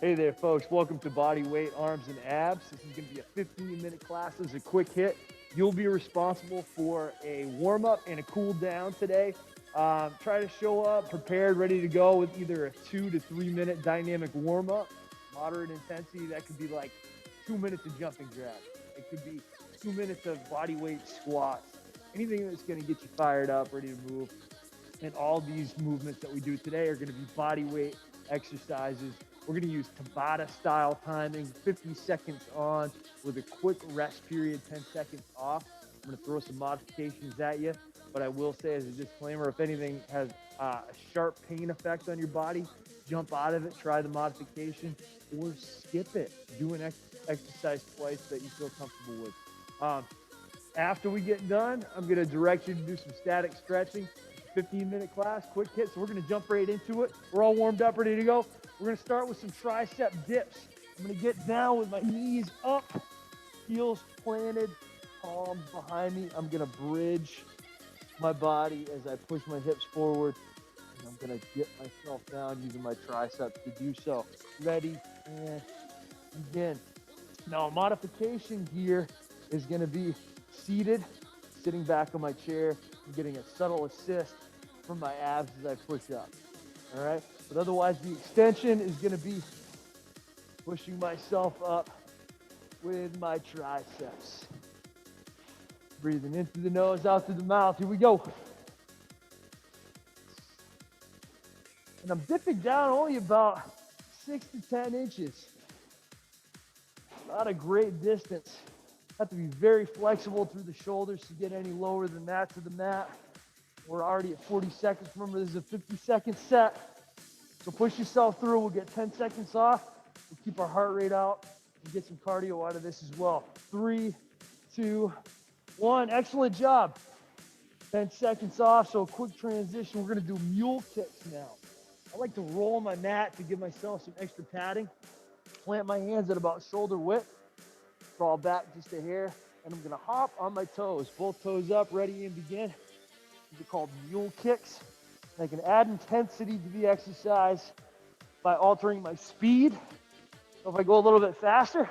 Hey there, folks. Welcome to Body Weight, Arms, and Abs. This is going to be a 15-minute class. This is a quick hit. You'll be responsible for a warm-up and a cool down today. Try to show up prepared, ready to go with either a 2 to 3 minute dynamic warm-up, moderate intensity. That could be like 2 minutes of jumping jacks. It could be 2 minutes of body weight squats. Anything that's going to get you fired up, ready to move. And all these movements that we do today are going to be body weight exercises. We're going to use tabata-style timing, 50 seconds on with a quick rest period, 10 seconds off. I'm going to throw some modifications at you, but I will say as a disclaimer, if anything has a sharp pain effect on your body, jump out of it, try the modification, or skip it. Do an exercise twice that you feel comfortable with. After we get done, I'm going to direct you to do some static stretching. 15-minute class, quick hit. So we're going to jump right into it. We're all warmed up, ready to go. We're going to start with some tricep dips. I'm going to get down with my knees up, heels planted, palms behind me. I'm going to bridge my body as I push my hips forward. And I'm going to get myself down using my triceps to do so. Ready and begin. Now, a modification here is going to be seated, sitting back on my chair, and getting a subtle assist from my abs as I push up. All right, but otherwise the extension is going to be pushing myself up with my triceps. Breathing in through the nose, out through the mouth. Here we go. And I'm dipping down only about 6 to 10 inches. Not a great distance. Have to be very flexible through the shoulders to get any lower than that to the mat. We're already at 40 seconds. Remember, this is a 50-second set. So push yourself through. We'll get 10 seconds off. We'll keep our heart rate out and get some cardio out of this as well. 3, 2, 1. Excellent job. 10 seconds off. So a quick transition. We're going to do mule kicks now. I like to roll my mat to give myself some extra padding. Plant my hands at about shoulder width. Crawl back just a hair, and I'm gonna hop on my toes. Both toes up, ready and begin. These are called mule kicks. And I can add intensity to the exercise by altering my speed. So if I go a little bit faster,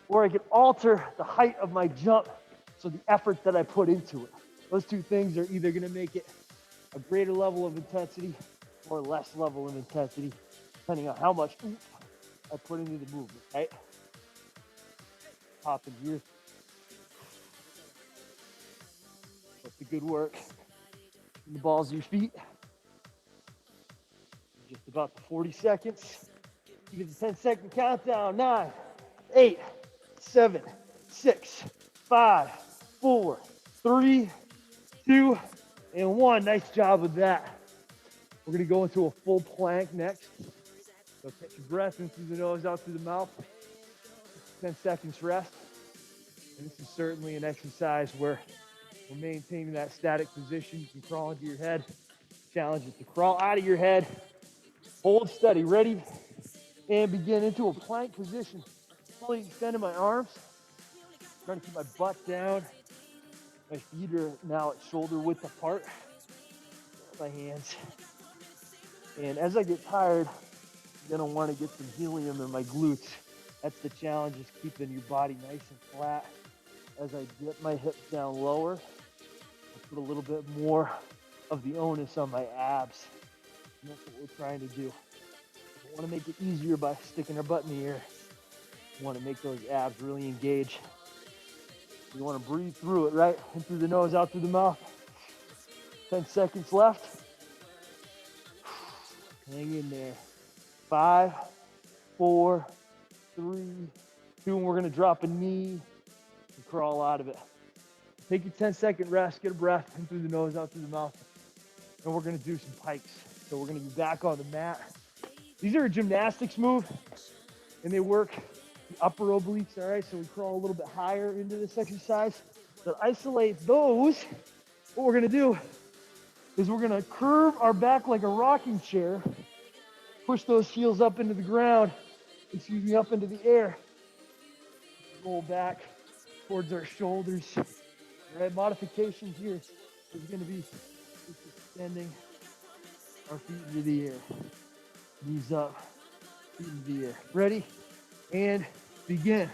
or I can alter the height of my jump, so the effort that I put into it. Those two things are either gonna make it a greater level of intensity or less level of intensity, depending on how much oomph I put into the movement, right? Hop in here. Put the good work in the balls of your feet. Just about the 40 seconds. You get the 10-second countdown. 9, 8, 7, 6, 5, 4, 3, 2, and 1. Nice job with that. We're going to go into a full plank next. So catch your breath in through the nose, out through the mouth. 10 seconds rest. And this is certainly an exercise where we're maintaining that static position. You can crawl into your head. Challenge is to crawl out of your head. Hold steady. Ready? And begin into a plank position. Fully extending my arms. Trying to keep my butt down. My feet are now at shoulder width apart. My hands. And as I get tired, you're going to want to get some helium in my glutes. That's the challenge, is keeping your body nice and flat. As I dip my hips down lower, I put a little bit more of the onus on my abs. And that's what we're trying to do. We want to make it easier by sticking our butt in the air. We want to make those abs really engage. You want to breathe through it, right? In through the nose, out through the mouth. 10 seconds left. Hang in there. 5, 4, 3, 2, and we're going to drop a knee and crawl out of it. Take your 10-second rest, get a breath in through the nose, out through the mouth, and we're going to do some pikes. So we're going to be back on the mat. These are a gymnastics move, and they work the upper obliques, all right? So we crawl a little bit higher into this exercise. To isolate those, what we're going to do is we're going to curve our back like a rocking chair, push those heels up into the ground, up into the air. Roll back towards our shoulders. All right, modification here is going to be just extending our feet into the air. Knees up, in the air. Ready? And begin.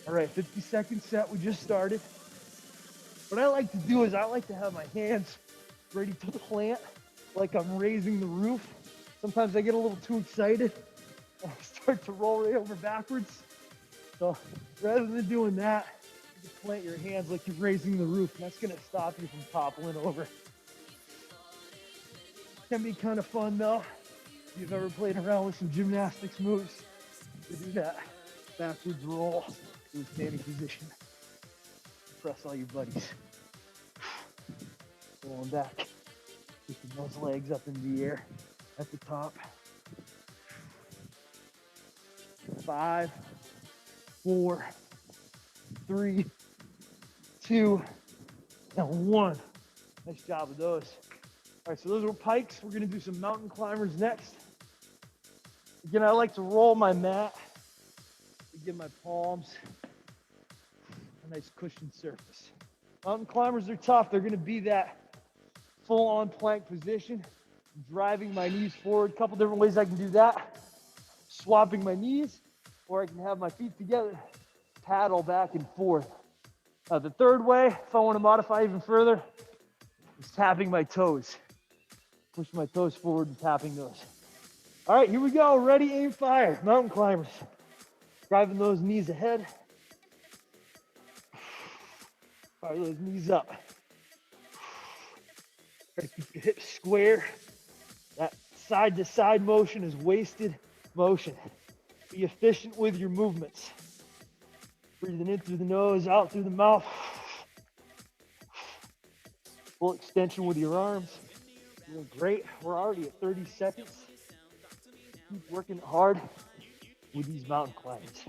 All right, 50-second set we just started. What I like to do is I like to have my hands ready to plant like I'm raising the roof. Sometimes I get a little too excited and I start to roll right over backwards. So rather than doing that, you just plant your hands like you're raising the roof. And that's gonna stop you from toppling over. Can be kind of fun though. If you've ever played around with some gymnastics moves, to do that backwards roll to a standing position. Press all your buddies. Rolling back, lifting those legs up in the air at the top. 5, 4, 3, 2, and 1. Nice job with those. All right, so those were pikes. We're gonna do some mountain climbers next. Again, I like to roll my mat to give my palms a nice cushioned surface. Mountain climbers are tough. They're gonna be that full-on plank position, driving my knees forward. A couple different ways I can do that. Swapping my knees, or I can have my feet together, paddle back and forth. The third way, if I want to modify even further, is tapping my toes. Push my toes forward and tapping those. All right, here we go. Ready, aim, fire. Mountain climbers. Driving those knees ahead. Fire those knees up. Try to keep your hips square. That side to side motion is wasted motion. Be efficient with your movements. Breathing in through the nose, out through the mouth. Full extension with your arms. Doing great. We're already at 30 seconds. Keep working hard with these mountain climbs.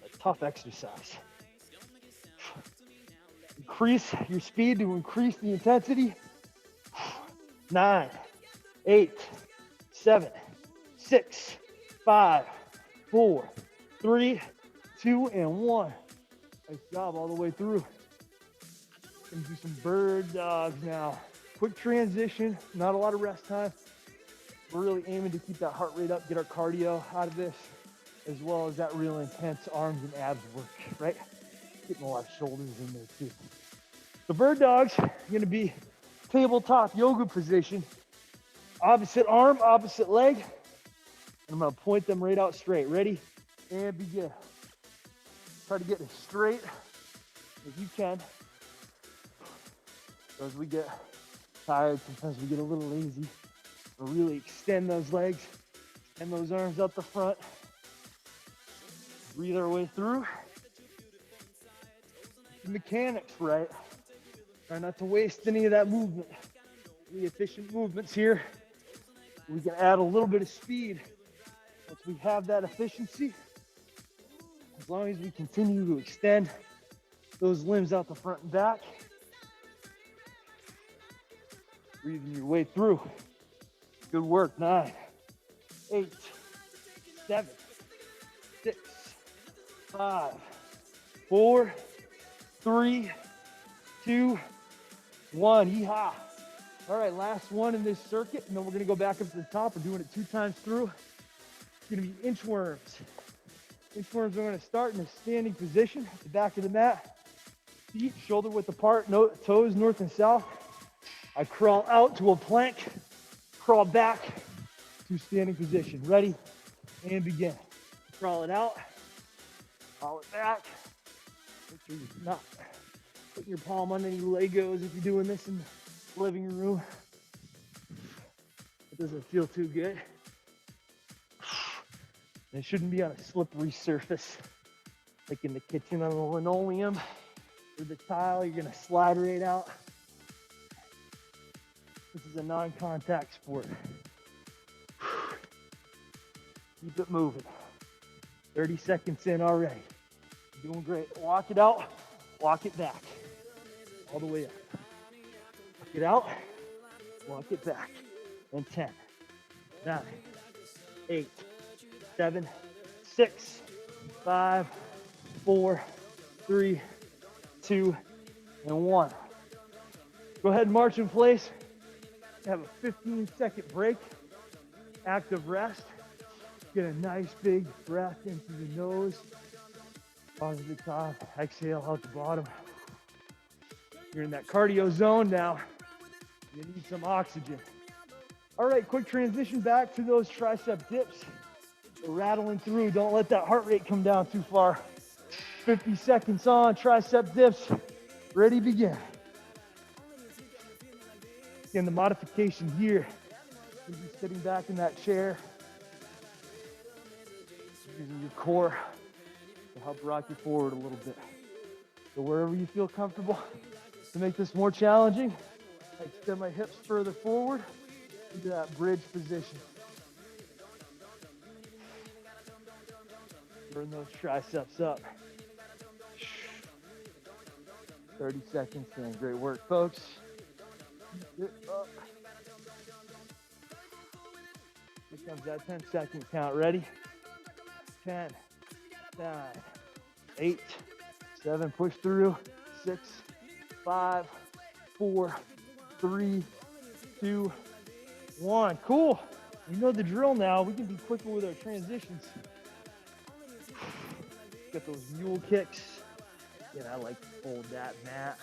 A tough exercise. Increase your speed to increase the intensity. 9, 8, 7, 6, 5, 4, 3, 2, and 1. Nice job all the way through. Gonna do some bird dogs now. Quick transition, not a lot of rest time. We're really aiming to keep that heart rate up, get our cardio out of this, as well as that real intense arms and abs work, right? Getting a lot of shoulders in there too. The bird dogs are gonna be tabletop yoga position. Opposite arm, opposite leg. And I'm gonna point them right out straight. Ready? And begin. Try to get as straight as you can. So as we get tired, sometimes we get a little lazy. We'll really extend those legs, extend those arms out the front. Breathe our way through. The mechanics right. Try not to waste any of that movement. Really efficient movements here. We can add a little bit of speed once we have that efficiency. As long as we continue to extend those limbs out the front and back. Breathing your way through. Good work. 9, 8, 7, 6, 5, 4, 3, 2, 1. Yeehaw. All right, last one in this circuit, and then we're gonna go back up to the top. We're doing it 2 times through. It's gonna be inchworms. Inchworms are gonna start in a standing position at the back of the mat. Feet shoulder width apart, toes north and south. I crawl out to a plank, crawl back to standing position. Ready? And begin. Crawl it out, crawl it back. Make sure you're not putting your palm on any Legos if you're doing this in the living room. It doesn't feel too good. It shouldn't be on a slippery surface, like in the kitchen on the linoleum or the tile. You're gonna slide right out. This is a non-contact sport. Keep it moving. 30 seconds in already. You're doing great. Walk it out, walk it back. All the way up. Walk it out, walk it back. And 10, 9, 8, 7, 6, 5, 4, 3, 2, and 1. Go ahead and march in place. Have a 15-second break, active rest. Get a nice big breath into the nose. Pause at the top, exhale out the bottom. You're in that cardio zone now. You need some oxygen. All right, quick transition back to those tricep dips. We're rattling through. Don't let that heart rate come down too far. 50 seconds on, tricep dips. Ready, begin. Again, the modification here, you'll be sitting back in that chair, using your core to help rock you forward a little bit. So wherever you feel comfortable, to make this more challenging, I extend my hips further forward into that bridge position. Burn those triceps up. 30 seconds in. Great work, folks. Keep it up. Here comes that 10-second count. Ready? 10, 9, 8, 7, push through. 6, 5, 4, 3, 2, 1. Cool. You know the drill now. We can be quicker with our transitions. Got those mule kicks. Yeah, I like to fold that mat.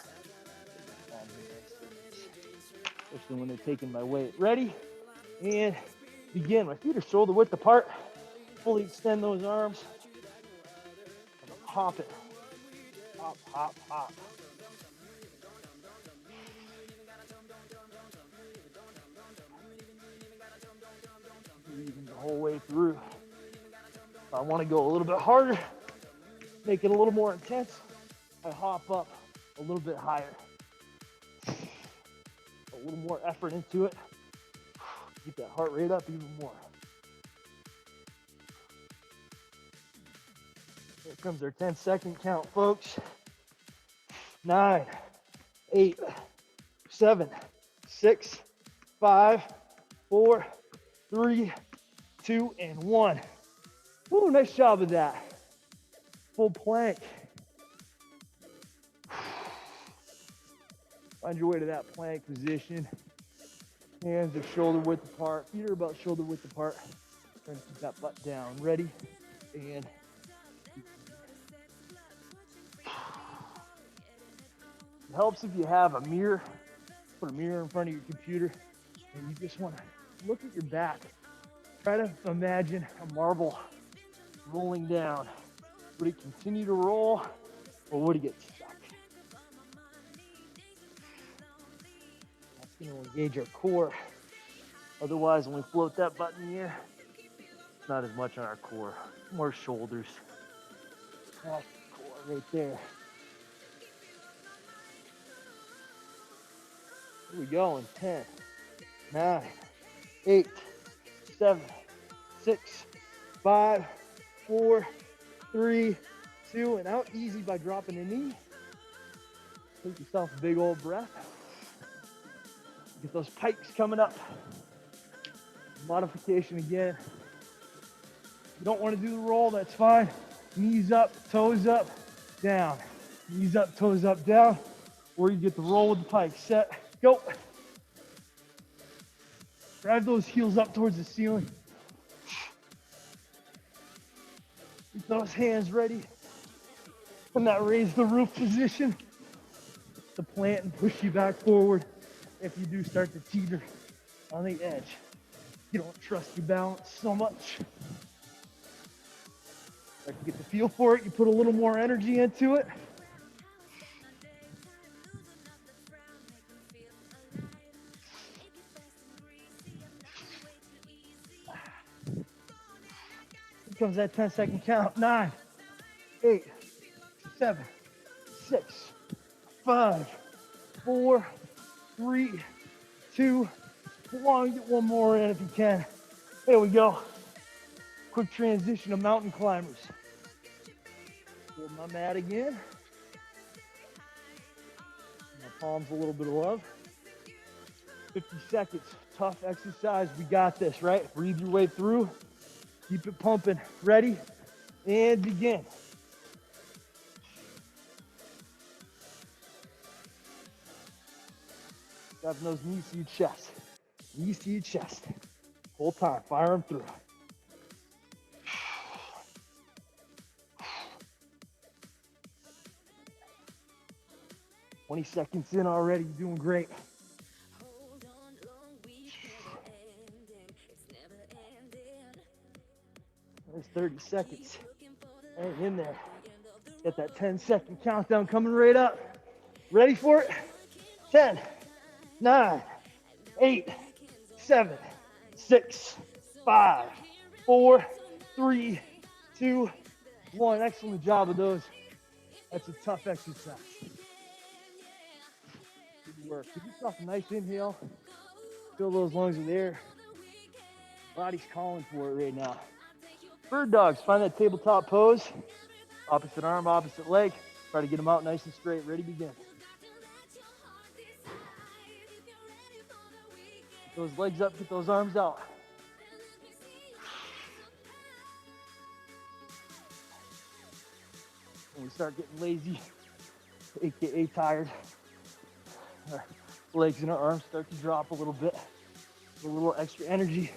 Especially when they're taking my weight. Ready? And begin. My feet are shoulder width apart. Fully extend those arms. Hop it. Hop, hop, hop. Breathing the whole way through. If I want to go a little bit harder, make it a little more intense, I hop up a little bit higher. A little more effort into it. Get that heart rate up even more. Here comes our 10-second count, folks. 9, 8, 7, 6, 5, 4, 3, 2, and 1. Woo, nice job of that. Full plank. Find your way to that plank position. Hands are shoulder width apart. Feet are about shoulder width apart. Trying to keep that butt down. Ready? And it helps if you have a mirror. Put a mirror in front of your computer and you just want to look at your back. Try to imagine a marble rolling down. Would it continue to roll or would it get stuck? That's going to engage our core. Otherwise, when we float that butt in the air, it's not as much on our core, more shoulders. That's the core right there. Here we go in 10, 9, 8, 7, 6, 5, 4, 3, 2, and out easy by dropping a knee. Take yourself a big old breath. Get those pikes coming up. Modification again. If you don't want to do the roll, that's fine. Knees up, toes up, down. Knees up, toes up, down. Or you get the roll with the pike. Set, go. Drive those heels up towards the ceiling. Keep those hands ready. And that raise the roof position to plant and push you back forward if you do start to teeter on the edge. You don't trust your balance so much. Start to get the feel for it. You put a little more energy into it. Here comes that 10-second count. 9, 8, 7, 6, 5, 4, 3, 2, 1. Get one more in if you can. There we go. Quick transition to mountain climbers. Hold my mat again. My palms a little bit of love. 50 seconds. Tough exercise. We got this, right? Breathe your way through. Keep it pumping. Ready? And begin. Driving those knees to your chest. Knees to your chest. Whole time. Fire them through. 20 seconds in already, you're doing great. There's 30 seconds. Hang in there. Get that 10-second countdown coming right up. Ready for it? 10, 9, 8, 7, 6, 5, 4, 3, 2, 1. Excellent job of those. That's a tough exercise. Good work. Give yourself a nice inhale. Fill those lungs with air. Body's calling for it right now. Bird dogs. Find that tabletop pose. Opposite arm, opposite leg. Try to get them out nice and straight. Ready, begin. Get those legs up, get those arms out. When we start getting lazy, aka tired, our legs and our arms start to drop a little bit. A little extra energy.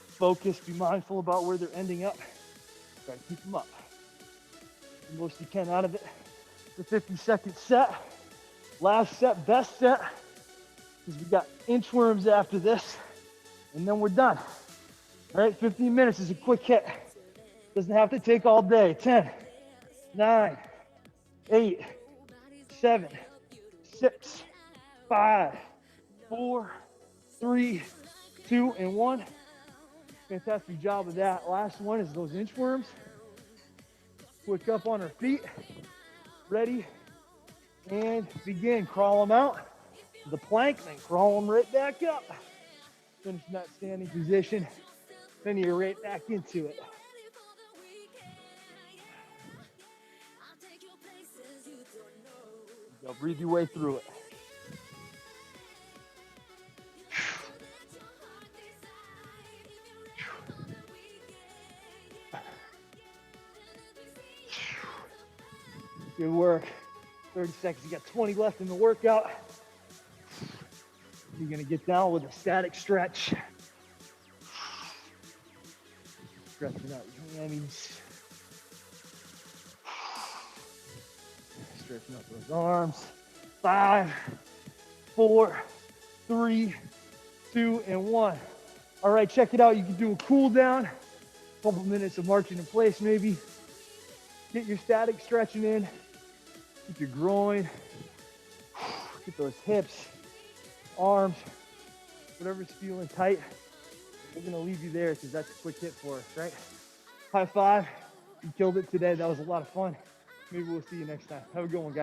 Focus, be mindful about where they're ending up. Try to keep them up. The most you can out of it. The 50-second set. Last set, best set. Because we got inchworms after this. And then we're done. All right, 15 minutes is a quick hit. Doesn't have to take all day. 10, 9, 8, 7, 6, 5, 4, 3, 2, and 1. Fantastic job of that. Last one is those inchworms. Quick up on our feet. Ready, and begin. Crawl them out to the plank, then crawl them right back up. Finish in that standing position. Then you're right back into it. Go, breathe your way through it. Good work. 30 seconds. You got 20 left in the workout. You're going to get down with a static stretch. Stretching out your hammies. Stretching out those arms. 5, 4, 3, 2, and 1. All right, check it out. You can do a cool down. A couple minutes of marching in place maybe. Get your static stretching in. Keep your groin. Get those hips, arms, whatever's feeling tight. We're going to leave you there because that's a quick hit for us, right? High five. You killed it today. That was a lot of fun. Maybe we'll see you next time. Have a good one, guys.